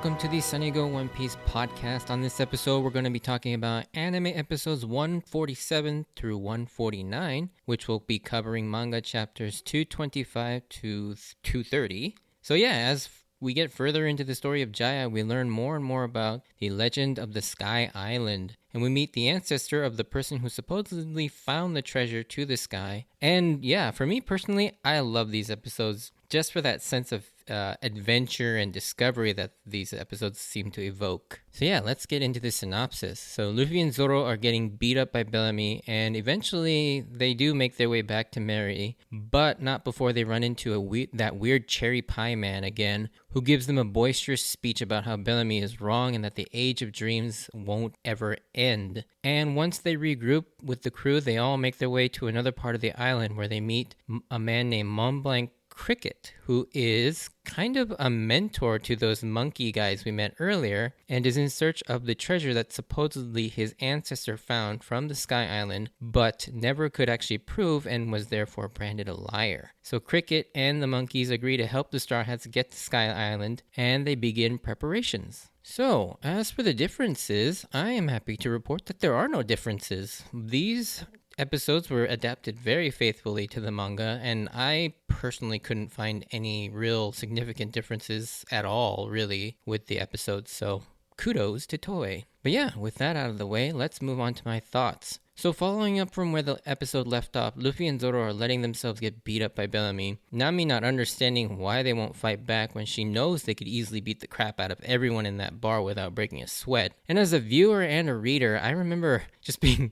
welcome to the Sunny Go One Piece podcast. On this episode, we're going to be talking about anime episodes 147 through 149, which will be covering manga chapters 225 to 230. So yeah, as we get further into the story of Jaya, we learn more and more about the legend of the Sky Island, and we meet the ancestor of the person who supposedly found the treasure to the sky. And yeah, for me personally, I love these episodes just for that sense of adventure and discovery that these episodes seem to evoke. So yeah, let's get into the synopsis. So Luffy and Zoro are getting beat up by Bellamy, and eventually they do make their way back to Mary, but not before they run into that weird cherry pie man again, who gives them a boisterous speech about how Bellamy is wrong and that the Age of Dreams won't ever end. And once they regroup with the crew, they all make their way to another part of the island where they meet a man named Mont Blanc Cricket, who is kind of a mentor to those monkey guys we met earlier, and is in search of the treasure that supposedly his ancestor found from the Sky Island, but never could actually prove and was therefore branded a liar. So Cricket and the monkeys agree to help the Straw Hats get to Sky Island, and they begin preparations. So, as for the differences, I am happy to report that there are no differences. These episodes were adapted very faithfully to the manga, and I personally couldn't find any real significant differences at all, really, with the episodes, so kudos to Toei. But yeah, with that out of the way, let's move on to my thoughts. So following up from where the episode left off, Luffy and Zoro are letting themselves get beat up by Bellamy, Nami not understanding why they won't fight back when she knows they could easily beat the crap out of everyone in that bar without breaking a sweat. And as a viewer and a reader, I remember just being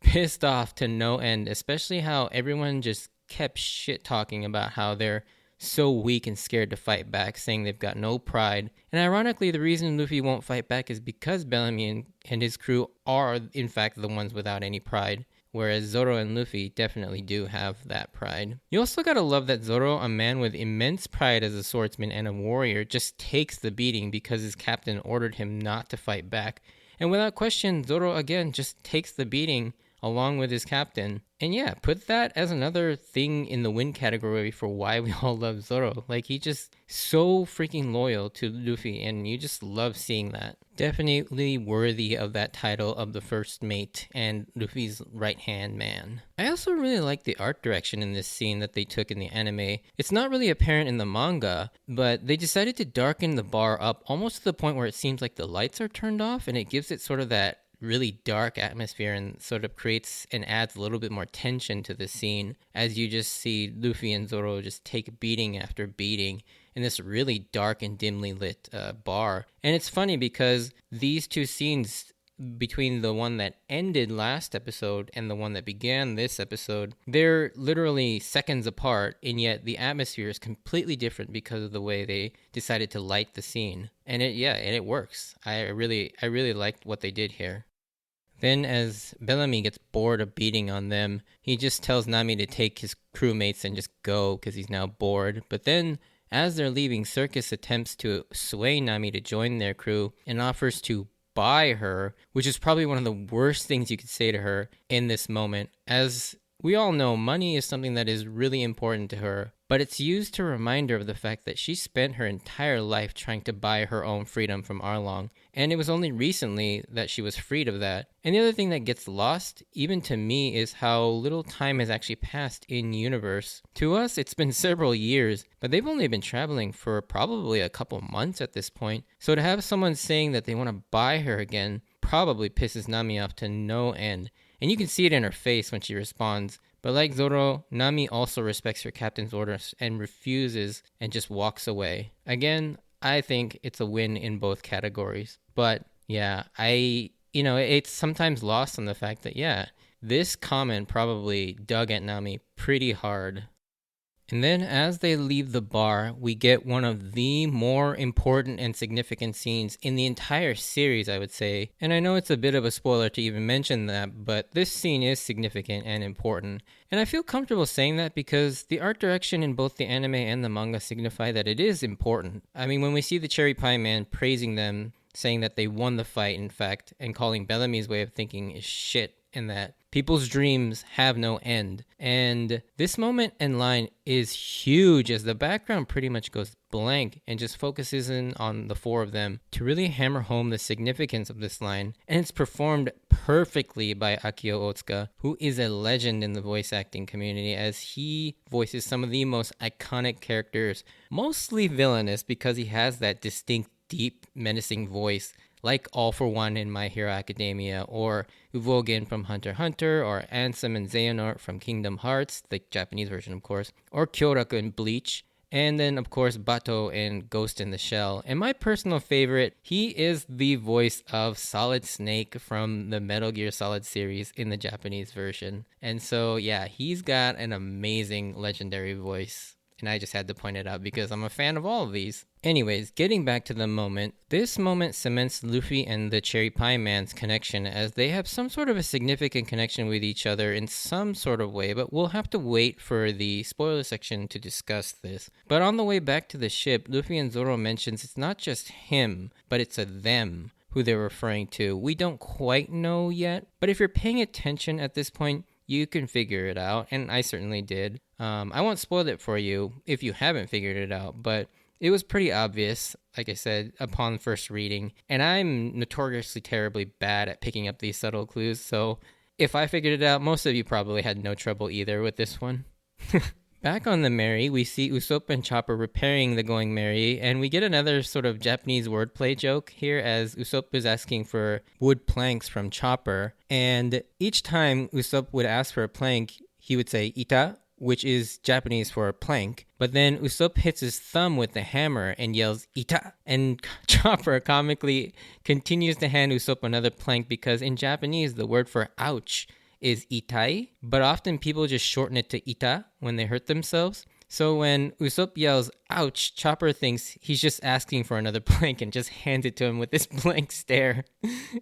pissed off to no end, especially how everyone just kept shit talking about how they're so weak and scared to fight back, saying they've got no pride. And ironically, the reason Luffy won't fight back is because Bellamy and his crew are in fact the ones without any pride, whereas Zoro and Luffy definitely do have that pride. You also gotta love that Zoro, a man with immense pride as a swordsman and a warrior, just takes the beating because his captain ordered him not to fight back. And without question, Zoro again just takes the beating along with his captain. And yeah, put that as another thing in the win category for why we all love Zoro. Like, he's just so freaking loyal to Luffy, and you just love seeing that. Definitely worthy of that title of the first mate and Luffy's right-hand man. I also really like the art direction in this scene that they took in the anime. It's not really apparent in the manga, but they decided to darken the bar up almost to the point where it seems like the lights are turned off, and it gives it sort of that really dark atmosphere and sort of creates and adds a little bit more tension to the scene as you just see Luffy and Zoro just take beating after beating in this really dark and dimly lit bar. And it's funny because these two scenes, between the one that ended last episode and the one that began this episode, they're literally seconds apart, and yet the atmosphere is completely different because of the way they decided to light the scene. And it works. I really liked what they did here. Then as Bellamy gets bored of beating on them, he just tells Nami to take his crewmates and just go because he's now bored. But then as they're leaving, Circus attempts to sway Nami to join their crew and offers to buy her, which is probably one of the worst things you could say to her in this moment. As we all know, money is something that is really important to her, but it's used to remind her of the fact that she spent her entire life trying to buy her own freedom from Arlong, and it was only recently that she was freed of that. And the other thing that gets lost, even to me, is how little time has actually passed in universe. To us, it's been several years, but they've only been traveling for probably a couple months at this point. So to have someone saying that they want to buy her again probably pisses Nami off to no end. And you can see it in her face when she responds. But like Zoro, Nami also respects her captain's orders and refuses and just walks away. Again, I think it's a win in both categories. But yeah, it's sometimes lost on the fact that, yeah, this comment probably dug at Nami pretty hard. And then as they leave the bar, we get one of the more important and significant scenes in the entire series, I would say. And I know it's a bit of a spoiler to even mention that, but this scene is significant and important. And I feel comfortable saying that because the art direction in both the anime and the manga signify that it is important. I mean, when we see the Cherry Pie Man praising them, saying that they won the fight, in fact, and calling Bellamy's way of thinking is shit, and that people's dreams have no end. And this moment and line is huge as the background pretty much goes blank and just focuses in on the four of them to really hammer home the significance of this line. And it's performed perfectly by Akio Otsuka, who is a legend in the voice acting community, as he voices some of the most iconic characters, mostly villainous because he has that distinct, deep, menacing voice, like All for One in My Hero Academia, or Uvogin from Hunter x Hunter, or Ansem and Xehanort from Kingdom Hearts, the Japanese version of course, or Kyoraku in Bleach, and then of course Bato in Ghost in the Shell. And my personal favorite, he is the voice of Solid Snake from the Metal Gear Solid series in the Japanese version. And so yeah, he's got an amazing legendary voice. And I just had to point it out because I'm a fan of all of these. Anyways, getting back to the moment, this moment cements Luffy and the Cherry Pie Man's connection, as they have some sort of a significant connection with each other in some sort of way, but we'll have to wait for the spoiler section to discuss this. But on the way back to the ship, Luffy and Zoro mentions it's not just him, but it's a them who they're referring to. We don't quite know yet, but if you're paying attention at this point, you can figure it out, and I certainly did. I won't spoil it for you if you haven't figured it out, but it was pretty obvious, like I said, upon first reading, and I'm notoriously terribly bad at picking up these subtle clues, so if I figured it out, most of you probably had no trouble either with this one. Back on the Merry, we see Usopp and Chopper repairing the Going Merry, and we get another sort of Japanese wordplay joke here as Usopp is asking for wood planks from Chopper, and each time Usopp would ask for a plank, he would say ita, which is Japanese for a plank, but then Usopp hits his thumb with the hammer and yells ita, and Chopper comically continues to hand Usopp another plank because in Japanese the word for ouch is itai, but often people just shorten it to ita when they hurt themselves. So when Usopp yells ouch, Chopper thinks he's just asking for another plank and just hands it to him with this blank stare.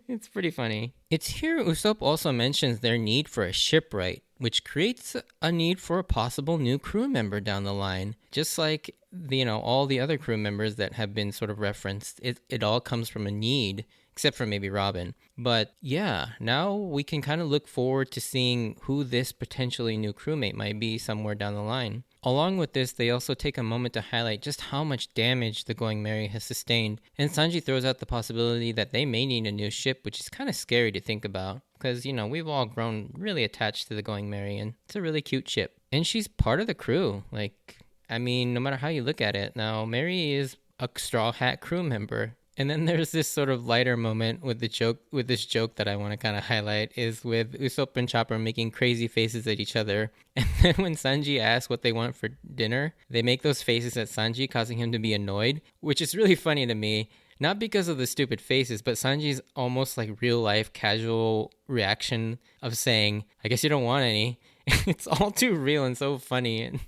It's pretty funny. It's here Usopp also mentions their need for a shipwright, which creates a need for a possible new crew member down the line. Just like, all the other crew members that have been sort of referenced, it all comes from a need, except for maybe Robin. But yeah, now we can kind of look forward to seeing who this potentially new crewmate might be somewhere down the line. Along with this, they also take a moment to highlight just how much damage the Going Merry has sustained, and Sanji throws out the possibility that they may need a new ship, which is kind of scary to think about, because, we've all grown really attached to the Going Merry, and it's a really cute ship. And she's part of the crew, no matter how you look at it. Now, Mary is a Straw Hat crew member. And then there's this sort of lighter moment with this joke that I want to kind of highlight is with Usopp and Chopper making crazy faces at each other. And then when Sanji asks what they want for dinner, they make those faces at Sanji, causing him to be annoyed, which is really funny to me. Not because of the stupid faces, but Sanji's almost like real life casual reaction of saying, I guess you don't want any. It's all too real and so funny. And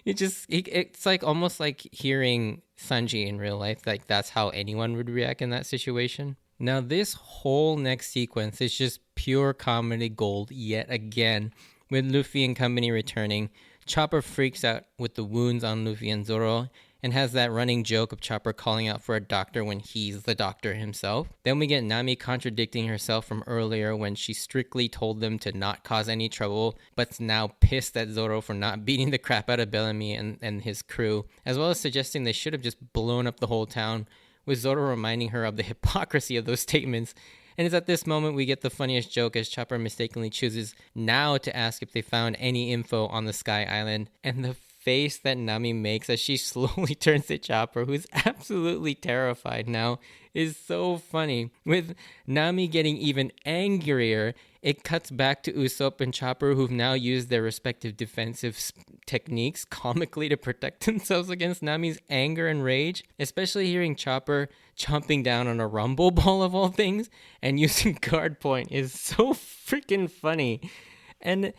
it's like almost like hearing Sanji in real life. Like that's how anyone would react in that situation. Now this whole next sequence is just pure comedy gold yet again. With Luffy and company returning, Chopper freaks out with the wounds on Luffy and Zoro, and has that running joke of Chopper calling out for a doctor when he's the doctor himself. Then we get Nami contradicting herself from earlier when she strictly told them to not cause any trouble, but's now pissed at Zoro for not beating the crap out of Bellamy and his crew, as well as suggesting they should have just blown up the whole town, with Zoro reminding her of the hypocrisy of those statements. And it's at this moment we get the funniest joke as Chopper mistakenly chooses now to ask if they found any info on the Sky Island, and the face that Nami makes as she slowly turns to Chopper, who's absolutely terrified now, is so funny. With Nami getting even angrier, it cuts back to Usopp and Chopper, who've now used their respective defensive techniques comically to protect themselves against Nami's anger and rage, especially hearing Chopper chomping down on a rumble ball of all things and using guard point is so freaking funny. And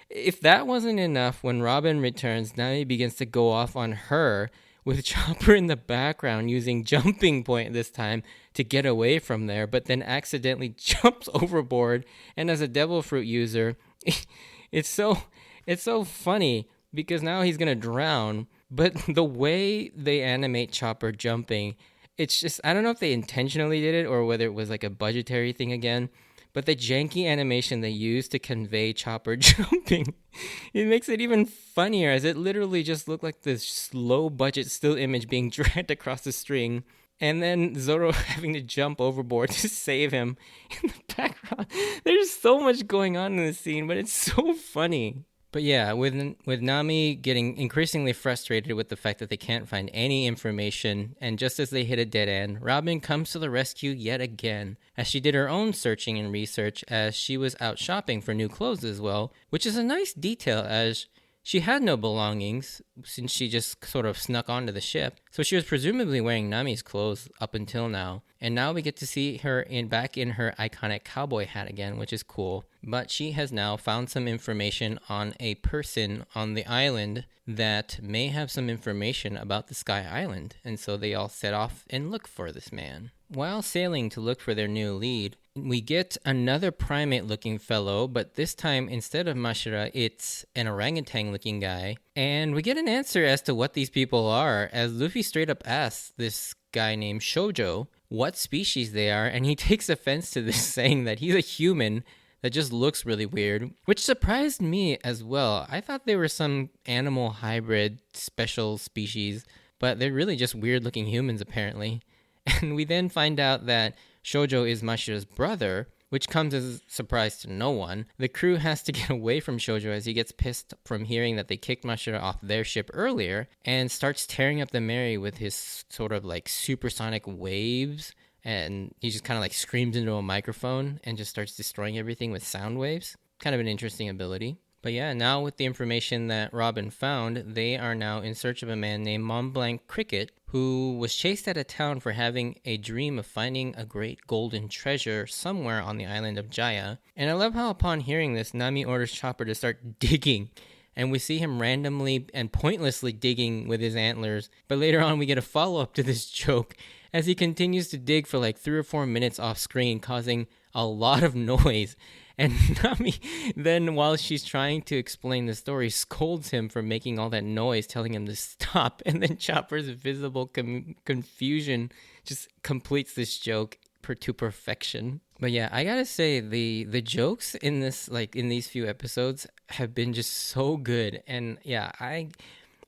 if that wasn't enough, when Robin returns, Nami begins to go off on her, with Chopper in the background using jumping point this time to get away from there, but then accidentally jumps overboard. And as a devil fruit user, it's so funny because now he's gonna drown. But the way they animate Chopper jumping, it's just, I don't know if they intentionally did it or whether it was like a budgetary thing again, But the janky animation they use to convey Chopper jumping, it makes it even funnier, as it literally just looked like this low budget still image being dragged across the string, and then Zoro having to jump overboard to save him in the background. There's so much going on in this scene, but it's so funny. But yeah, with Nami getting increasingly frustrated with the fact that they can't find any information, and just as they hit a dead end, Robin comes to the rescue yet again, as she did her own searching and research as she was out shopping for new clothes as well, which is a nice detail as she had no belongings since she just sort of snuck onto the ship, so she was presumably wearing Nami's clothes up until now. And now we get to see her back in her iconic cowboy hat again, which is cool. But she has now found some information on a person on the island that may have some information about the Sky Island, and so they all set off and look for this man. While sailing to look for their new lead, we get another primate-looking fellow, but this time, instead of Mashira, it's an orangutan-looking guy. And we get an answer as to what these people are, as Luffy straight up asks this guy named Shoujo what species they are, and he takes offense to this, saying that he's a human that just looks really weird, which surprised me as well. I thought they were some animal hybrid special species, but they're really just weird-looking humans, apparently. And we then find out that Shoujo is Mashira's brother, which comes as a surprise to no one. The crew has to get away from Shoujo as he gets pissed from hearing that they kicked Mashira off their ship earlier and starts tearing up the Mary with his sort of like supersonic waves. And he just kind of like screams into a microphone and just starts destroying everything with sound waves. Kind of an interesting ability. But yeah, now with the information that Robin found, they are now in search of a man named Mont Blanc Cricket, who was chased out of town for having a dream of finding a great golden treasure somewhere on the island of Jaya. And I love how upon hearing this, Nami orders Chopper to start digging. And we see him randomly and pointlessly digging with his antlers. But later on, we get a follow-up to this joke as he continues to dig for like 3 or 4 minutes off screen, causing a lot of noise. And Nami then, while she's trying to explain the story, scolds him for making all that noise, telling him to stop. And then Chopper's visible confusion just completes this joke to perfection. But yeah, I gotta say, the jokes in this, like in these few episodes, have been just so good. And yeah,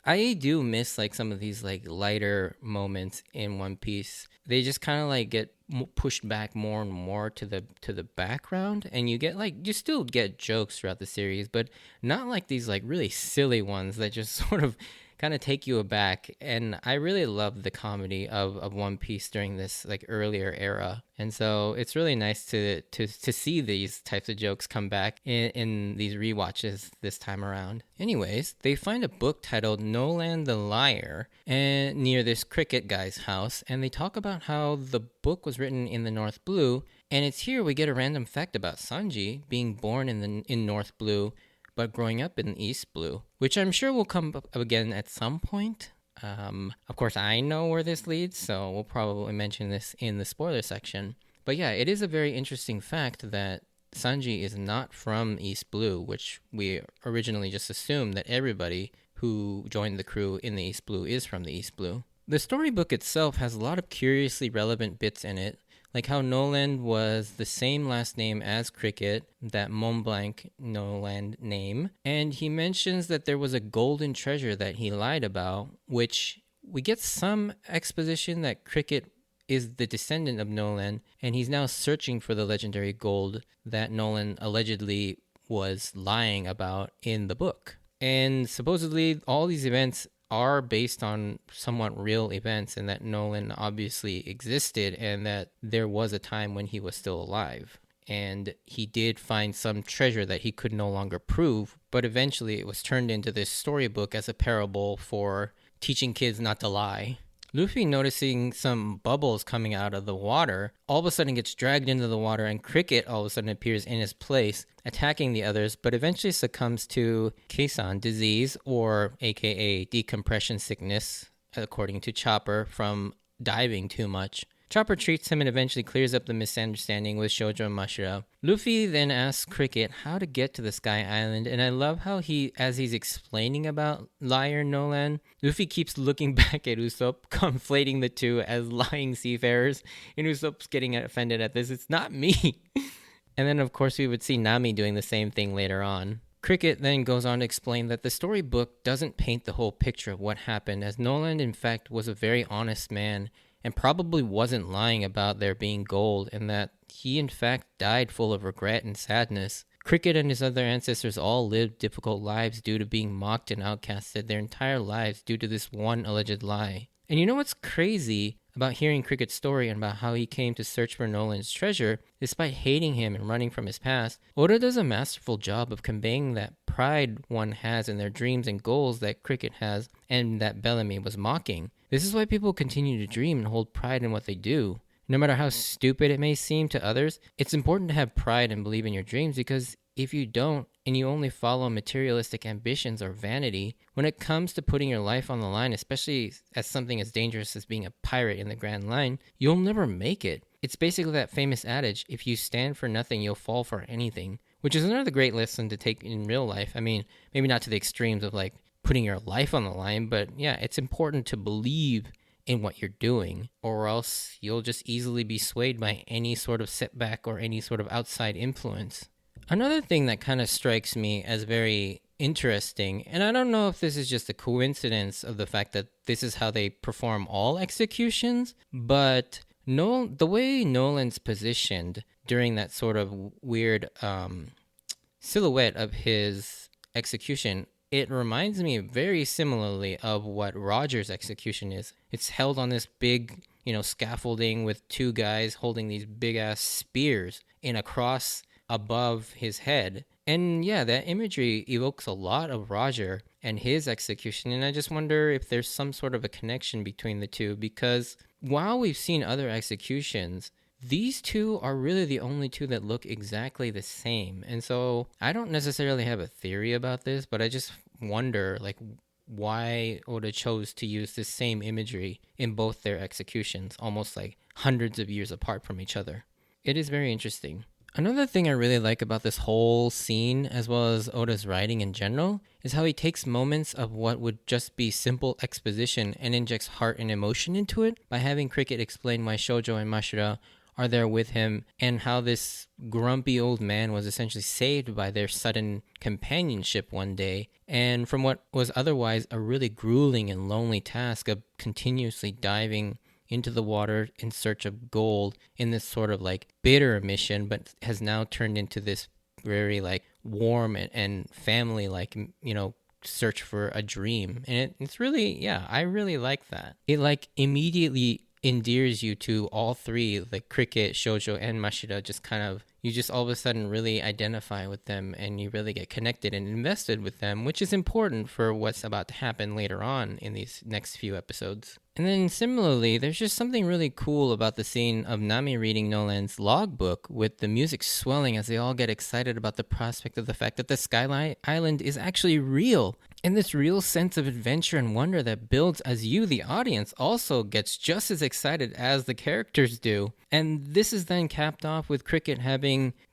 I do miss like some of these like lighter moments in One Piece. They just kind of like get pushed back more and more to the background, and you still get jokes throughout the series, but not like these like really silly ones that just sort of kind of take you aback. And I really love the comedy of One Piece during this like earlier era, and so it's really nice to see these types of jokes come back in these rewatches this time around. Anyways, they find a book titled Noland the Liar and near this cricket guy's house, and they talk about how the book was written in the North Blue, and it's here we get a random fact about Sanji being born in North Blue but growing up in East Blue, which I'm sure will come up again at some point. Of course, I know where this leads, so we'll probably mention this in the spoiler section. But yeah, it is a very interesting fact that Sanji is not from East Blue, which we originally just assumed that everybody who joined the crew in the East Blue is from the East Blue. The storybook itself has a lot of curiously relevant bits in it, like how Noland was the same last name as Cricket, that Mont Blanc Noland name, and he mentions that there was a golden treasure that he lied about, which we get some exposition that Cricket is the descendant of Noland, and he's now searching for the legendary gold that Noland allegedly was lying about in the book. And supposedly all these events are based on somewhat real events, and that Noland obviously existed, and that there was a time when he was still alive. And he did find some treasure that he could no longer prove, but eventually it was turned into this storybook as a parable for teaching kids not to lie. Luffy, noticing some bubbles coming out of the water, all of a sudden gets dragged into the water, and Cricket all of a sudden appears in his place, attacking the others, but eventually succumbs to Keisan disease, or aka decompression sickness, according to Chopper, from diving too much. Chopper treats him and eventually clears up the misunderstanding with Shoujo and Mashira. Luffy then asks Cricket how to get to the Sky Island, and I love how as he's explaining about Liar Noland, Luffy keeps looking back at Usopp, conflating the two as lying seafarers, and Usopp's getting offended at this. It's not me. And then, of course, we would see Nami doing the same thing later on. Cricket then goes on to explain that the storybook doesn't paint the whole picture of what happened, as Noland, in fact, was a very honest man and probably wasn't lying about there being gold, and that he, in fact, died full of regret and sadness. Cricket and his other ancestors all lived difficult lives due to being mocked and outcasted their entire lives due to this one alleged lie. And you know what's crazy about hearing Cricket's story and about how he came to search for Noland's treasure, despite hating him and running from his past? Oda does a masterful job of conveying that pride one has in their dreams and goals that Cricket has and that Bellamy was mocking. This is why people continue to dream and hold pride in what they do. No matter how stupid it may seem to others, it's important to have pride and believe in your dreams, because if you don't, and you only follow materialistic ambitions or vanity, when it comes to putting your life on the line, especially as something as dangerous as being a pirate in the Grand Line, you'll never make it. It's basically that famous adage, if you stand for nothing, you'll fall for anything, which is another great lesson to take in real life. I mean, maybe not to the extremes of like putting your life on the line, but yeah, it's important to believe in what you're doing, or else you'll just easily be swayed by any sort of setback or any sort of outside influence. Another thing that kind of strikes me as very interesting, and I don't know if this is just a coincidence of the fact that this is how they perform all executions, but the way Nolan's positioned during that sort of weird silhouette of his execution, it reminds me very similarly of what Roger's execution is. It's held on this big, scaffolding with two guys holding these big ass spears in a cross above his head. And yeah, that imagery evokes a lot of Roger and his execution, and I just wonder if there's some sort of a connection between the two, because while we've seen other executions, these two are really the only two that look exactly the same. And so I don't necessarily have a theory about this, but I just wonder why Oda chose to use this same imagery in both their executions, almost like hundreds of years apart from each other. It is very interesting. Another thing I really like about this whole scene, as well as Oda's writing in general, is how he takes moments of what would just be simple exposition and injects heart and emotion into it by having Cricket explain why Shoujo and Mashira are there with him, and how this grumpy old man was essentially saved by their sudden companionship one day, and from what was otherwise a really grueling and lonely task of continuously diving into the water in search of gold in this sort of bitter mission, but has now turned into this very warm and family search for a dream. And it's really, I really like that. It immediately endears you to all three, Cricket, Shoujo, and Mashira. You just all of a sudden really identify with them, and you really get connected and invested with them, which is important for what's about to happen later on in these next few episodes. And then similarly, there's just something really cool about the scene of Nami reading Noland's logbook, with the music swelling as they all get excited about the prospect of the fact that the Skyline Island is actually real. And this real sense of adventure and wonder that builds as you, the audience, also gets just as excited as the characters do. And this is then capped off with Cricket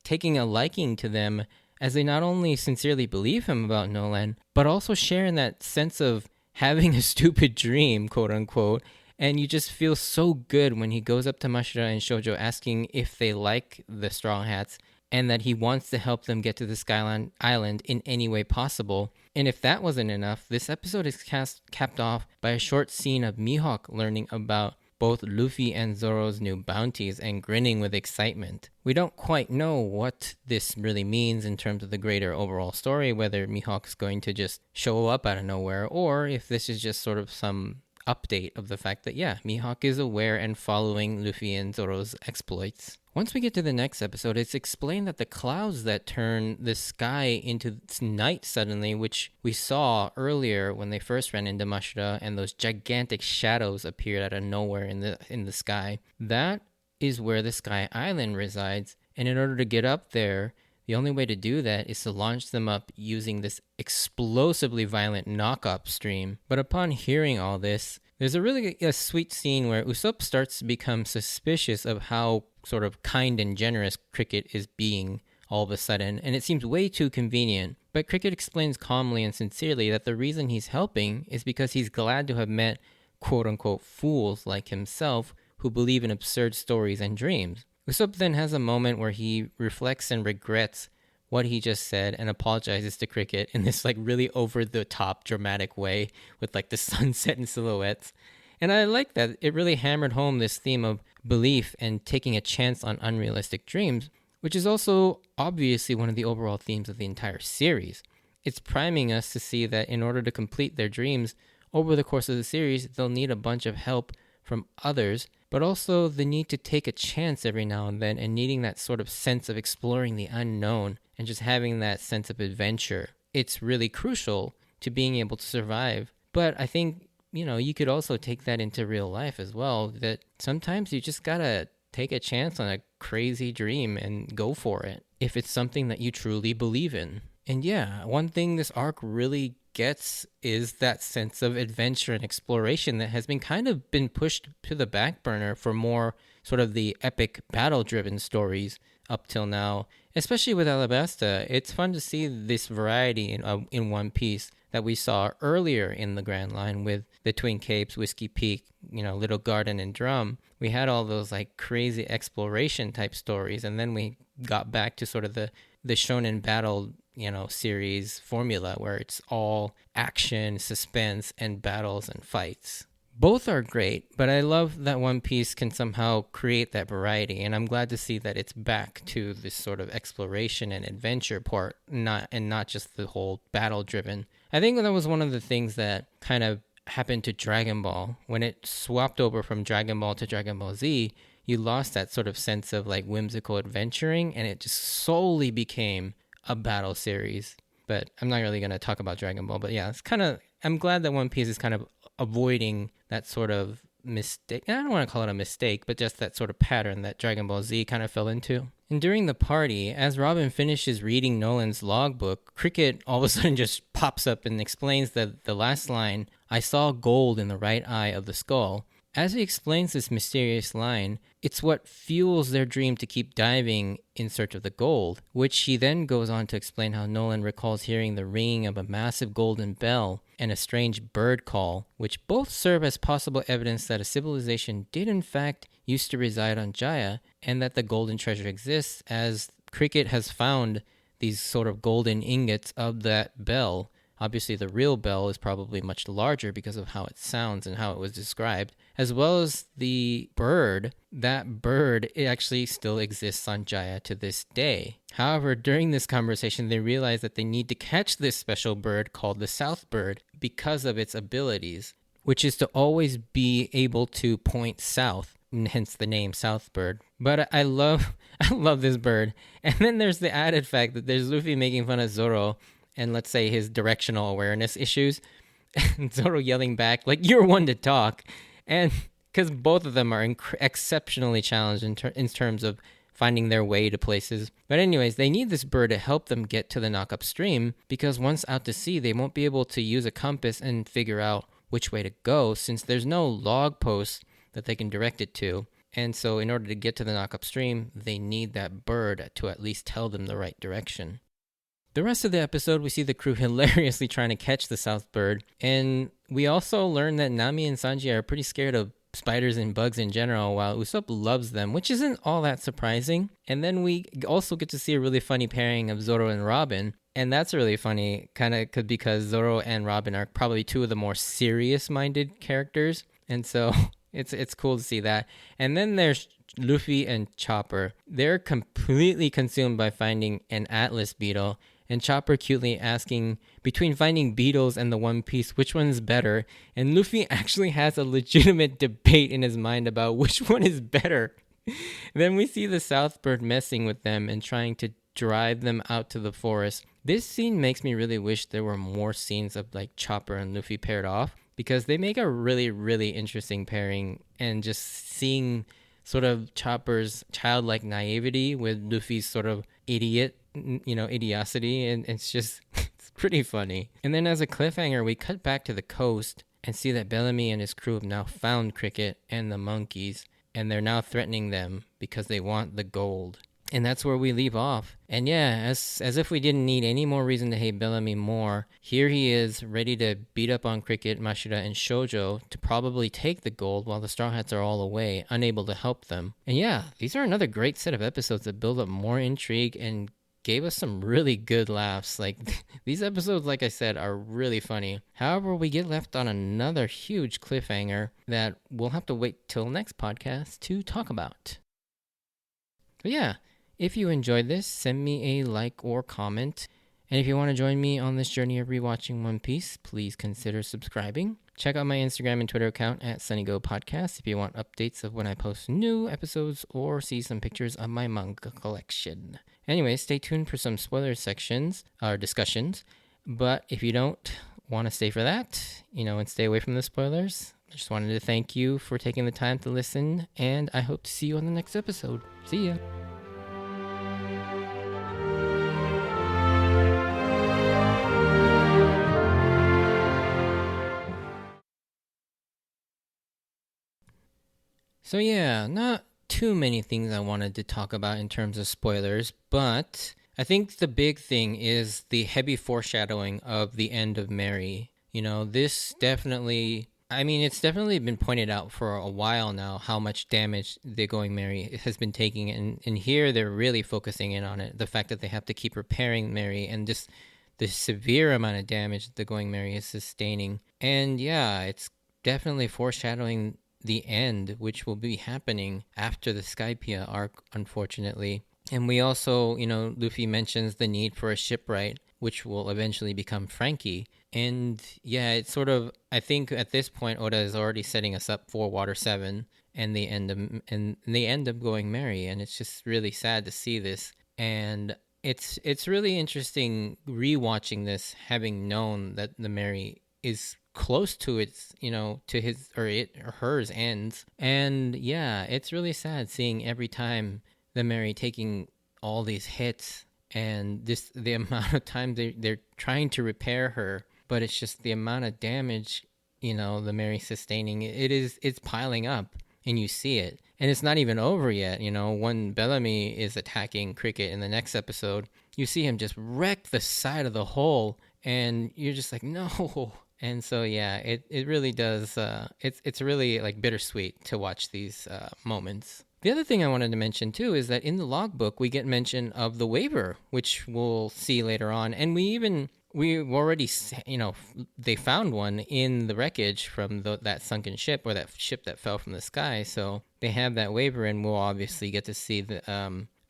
taking a liking to them, as they not only sincerely believe him about Noland, but also share in that sense of having a stupid dream, quote unquote. And you just feel so good when he goes up to Mashira and Shoujo asking if they like the Straw Hats, and that he wants to help them get to the Skyline Island in any way possible. And if that wasn't enough, this episode is capped off by a short scene of Mihawk learning about both Luffy and Zoro's new bounties and grinning with excitement. We don't quite know what this really means in terms of the greater overall story, whether Mihawk's going to just show up out of nowhere, or if this is just sort of some update of the fact that, Mihawk is aware and following Luffy and Zoro's exploits. Once we get to the next episode, it's explained that the clouds that turn the sky into night suddenly, which we saw earlier when they first ran into Mashira, and those gigantic shadows appeared out of nowhere in the sky, that is where the Sky Island resides. And in order to get up there, the only way to do that is to launch them up using this explosively violent knock-up stream. But upon hearing all this, there's a sweet scene where Usopp starts to become suspicious of how sort of kind and generous Cricket is being all of a sudden, and it seems way too convenient. But Cricket explains calmly and sincerely that the reason he's helping is because he's glad to have met quote-unquote fools like himself who believe in absurd stories and dreams. Usopp then has a moment where he reflects and regrets what he just said and apologizes to Cricket in this like really over the top dramatic way with like the sunset and silhouettes. And I like that. It really hammered home this theme of belief and taking a chance on unrealistic dreams, which is also obviously one of the overall themes of the entire series. It's priming us to see that in order to complete their dreams over the course of the series, they'll need a bunch of help from others, but also the need to take a chance every now and then and needing that sort of sense of exploring the unknown and just having that sense of adventure. It's really crucial to being able to survive. But I think, you could also take that into real life as well, that sometimes you just gotta take a chance on a crazy dream and go for it if it's something that you truly believe in. And yeah, one thing this arc really gets is that sense of adventure and exploration that has been pushed to the back burner for more sort of the epic battle driven stories up till now, especially with Alabasta. It's fun to see this variety in One Piece that we saw earlier in the Grand Line with the Twin Capes, Whiskey Peak, Little Garden and Drum. We had all those like crazy exploration type stories, and then we got back to sort of the shonen battle series formula where it's all action, suspense, and battles and fights. Both are great, but I love that One Piece can somehow create that variety, and I'm glad to see that it's back to this sort of exploration and adventure part, not just the whole battle driven. I think that was one of the things that kind of happened to Dragon Ball when it swapped over from Dragon Ball to Dragon Ball Z. You lost that sort of sense of like whimsical adventuring, and it just solely became a battle series. But I'm not really going to talk about Dragon Ball. But yeah, I'm glad that One Piece is kind of avoiding that sort of mistake. I don't want to call it a mistake, but just that sort of pattern that Dragon Ball Z kind of fell into. And during the party, as Robin finishes reading Noland's logbook, Cricket all of a sudden just pops up and explains that the last line, "I saw gold in the right eye of the skull." As he explains this mysterious line, it's what fuels their dream to keep diving in search of the gold, which he then goes on to explain how Nolan recalls hearing the ringing of a massive golden bell and a strange bird call, which both serve as possible evidence that a civilization did in fact used to reside on Jaya, and that the golden treasure exists, as Cricket has found these sort of golden ingots of that bell. Obviously, the real bell is probably much larger because of how it sounds and how it was described, as well as the bird. That bird, it actually still exists on Jaya to this day. However, during this conversation, they realize that they need to catch this special bird called the South Bird because of its abilities, which is to always be able to point south, hence the name South Bird. But I love this bird. And then there's the added fact that there's Luffy making fun of Zoro and let's say his directional awareness issues, and Zoro yelling back, like, "You're one to talk." And because both of them are exceptionally challenged in terms of finding their way to places. But anyways, they need this bird to help them get to the knock-up stream, because once out to sea, they won't be able to use a compass and figure out which way to go, since there's no log post that they can direct it to. And so in order to get to the knock-up stream, they need that bird to at least tell them the right direction. The rest of the episode, we see the crew hilariously trying to catch the South Bird, and we also learn that Nami and Sanji are pretty scared of spiders and bugs in general, while Usopp loves them, which isn't all that surprising. And then we also get to see a really funny pairing of Zoro and Robin, and that's really funny, kind of because Zoro and Robin are probably two of the more serious-minded characters, and so it's cool to see that. And then there's Luffy and Chopper. They're completely consumed by finding an Atlas beetle, and Chopper cutely asking, between finding beetles and the One Piece, which one's better? And Luffy actually has a legitimate debate in his mind about which one is better. Then we see the South Bird messing with them and trying to drive them out to the forest. This scene makes me really wish there were more scenes of like Chopper and Luffy paired off, because they make a really, really interesting pairing, and just seeing sort of Chopper's childlike naivety with Luffy's sort of idiocity, and it's pretty funny. And then as a cliffhanger, we cut back to the coast and see that Bellamy and his crew have now found Cricket and the monkeys, and they're now threatening them because they want the gold. And that's where we leave off. And yeah, as if we didn't need any more reason to hate Bellamy more, here he is ready to beat up on Cricket, Mashira, and Shoujo to probably take the gold while the Straw Hats are all away, unable to help them. And yeah, these are another great set of episodes that build up more intrigue and gave us some really good laughs. Like, these episodes, like I said, are really funny. However, we get left on another huge cliffhanger that we'll have to wait till next podcast to talk about. But yeah, if you enjoyed this, send me a like or comment. And if you want to join me on this journey of rewatching One Piece, please consider subscribing. Check out my Instagram and Twitter account at SunnyGoPodcast if you want updates of when I post new episodes or see some pictures of my manga collection. Anyway, stay tuned for some spoiler sections or discussions. But if you don't want to stay for that, and stay away from the spoilers, I just wanted to thank you for taking the time to listen, and I hope to see you on the next episode. See ya! So yeah, not too many things I wanted to talk about in terms of spoilers, but I think the big thing is the heavy foreshadowing of the end of Mary. This definitely, it's definitely been pointed out for a while now how much damage the Going Mary has been taking, and here they're really focusing in on it. The fact that they have to keep repairing Mary and just the severe amount of damage that the Going Mary is sustaining. And yeah, it's definitely foreshadowing the end, which will be happening after the Skypiea arc, unfortunately. And we also, Luffy mentions the need for a shipwright, which will eventually become Frankie. And yeah, it's sort of, I think at this point, Oda is already setting us up for Water 7 and the end of Going Mary. And it's just really sad to see this. And it's really interesting rewatching this, having known that the Mary is close to its, to his or it or hers ends. And yeah, it's really sad seeing every time the Mary taking all these hits, and just the amount of time they're trying to repair her, but it's just the amount of damage, the Mary sustaining. It's piling up, and you see it. And it's not even over yet. When Bellamy is attacking Cricket in the next episode, you see him just wreck the side of the hull, and you're just like, no. And so yeah, it really does. It's really like bittersweet to watch these moments. The other thing I wanted to mention too is that in the logbook we get mention of the waiver, which we'll see later on, and we've already, they found one in the wreckage from that sunken ship, or that ship that fell from the sky. So they have that waiver, and we'll obviously get to see the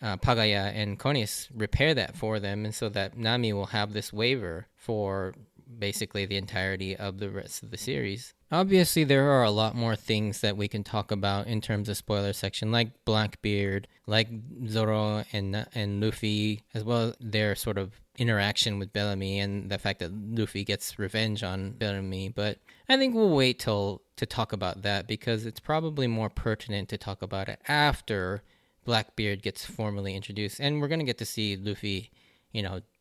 Pagaya and Konis repair that for them, and so that Nami will have this waiver for basically the entirety of the rest of the series. Obviously, there are a lot more things that we can talk about in terms of spoiler section, like Blackbeard, like Zoro and Luffy, as well as their sort of interaction with Bellamy and the fact that Luffy gets revenge on Bellamy. But I think we'll wait to talk about that, because it's probably more pertinent to talk about it after Blackbeard gets formally introduced, and we're going to get to see Luffy,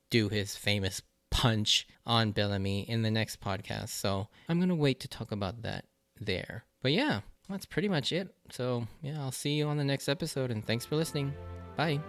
do his famous punch on Bellamy in the next podcast. So I'm going to wait to talk about that there. But yeah, that's pretty much it. So yeah, I'll see you on the next episode, and thanks for listening. Bye.